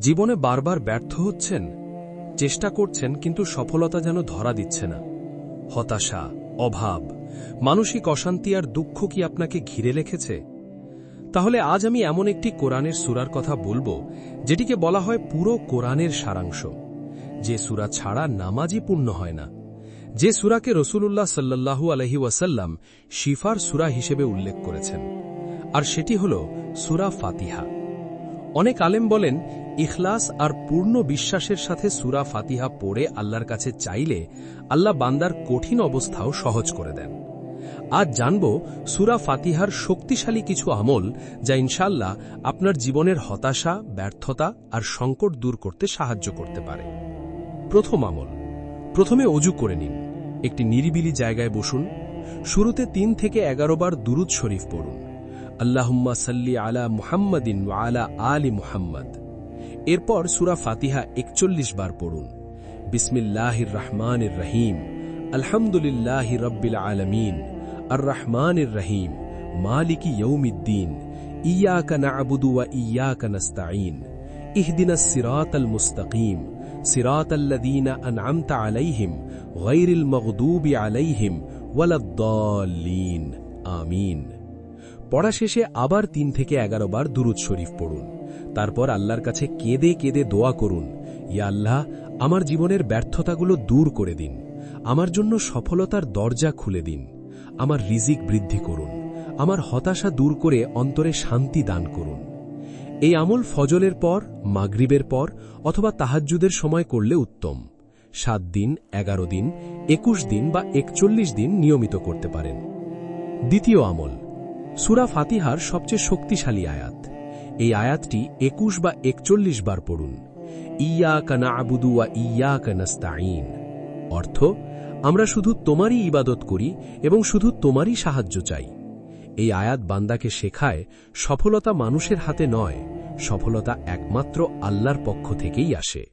জীবনে বারবার ব্যর্থ হচ্ছেন, চেষ্টা করছেন কিন্তু সফলতা যেন ধরা দিচ্ছে না। হতাশা, অভাব, মানসিক অশান্তি আর দুঃখ কি আপনাকে ঘিরে রেখেছে? তাহলে আজ আমি এমন একটি কোরআনের সূরার কথা বলবো যেটিকে বলা হয় পুরো কোরআনের সারাংশ, যে সূরা ছাড়া নামাজই পূর্ণ হয় না, যে সূরাকে রাসূলুল্লাহ সাল্লাল্লাহু আলাইহি ওয়াসাল্লাম শিফার সূরা হিসেবে উল্লেখ করেছেন, আর সেটি হল সূরা ফাতিহা। অনেক আলেম বলেন, ইখলাস আর পূর্ণ বিশ্বাসের সাথে সূরা ফাতিহা পড়ে আল্লাহর কাছে চাইলে আল্লাহ বান্দার কঠিন অবস্থাও সহজ করে দেন। আজ জানব সূরা ফাতিহার শক্তিশালী কিছু আমল, যা ইনশাআল্লাহ আপনার জীবনের হতাশা, ব্যর্থতা আর সংকট দূর করতে সাহায্য করতে পারে। প্রথম আমল, প্রথমে অজু করে নিন। একটি নিরিবিলি জায়গায় বসুন। শুরুতে 3 থেকে 11 বার দুরূদ শরীফ পড়ুন, আল্লাহুম্মা সাল্লি আলা মুহাম্মাদিন ওয়া আলা আলি মুহাম্মাদ। এরপর সূরা ফাতিহা 41 বার পড়ুন, বিসমিল্লাহির রহমানির রহিম, আলহামদুলিল্লাহি রাব্বিল আলামিন, আর রহমানির রহিম, মালিকি ইয়াউমিদ্দিন, ইয়্যাকা না'বুদু ওয়া ইয়্যাকা নাস্তাঈন, ইহদিনাস সিরাতাল মুস্তাকিম, সিরাতাল্লাযীনা আন'আমতা আলাইহিম, গায়রিল মাগদুবি আলাইহিম ওয়ালাদ-দাল্লিন। আমিন। পড়া শেষে আবার 3 থেকে 11 বার দুরূদ শরীফ পড়ুন। তারপর আল্লাহর কাছে কেঁদে কেঁদে দোয়া করুন, ইয়া আল্লাহ, আমার জীবনের ব্যর্থতাগুলো দূর করে দিন, আমার জন্য সফলতার দরজা খুলে দিন, আমার রিজিক বৃদ্ধি করুন, আমার হতাশা দূর করে অন্তরে শান্তি দান করুন। এই আমল ফজরের পর, মাগরিবের পর অথবা তাহাজ্জুদের সময় করলে উত্তম। 7 দিন, 11 দিন, 21 দিন বা 41 দিন নিয়মিত করতে পারেন। দ্বিতীয় আমল, সূরা ফাতিহার সবচেয়ে শক্তিশালী আয়াত। এই আয়াতটি 21 বা 41 বার পড়ুন, ইয়্যাকা না'বুদু ওয়া ইয়্যাকা নাস্তাঈন। অর্থ, আমরা শুধু তোমারই ইবাদত করি এবং শুধু তোমারই সাহায্য চাই। এই আয়াত বান্দাকে শেখায়, সফলতা মানুষের হাতে নয়, সফলতা একমাত্র আল্লাহর পক্ষ থেকেই আসে।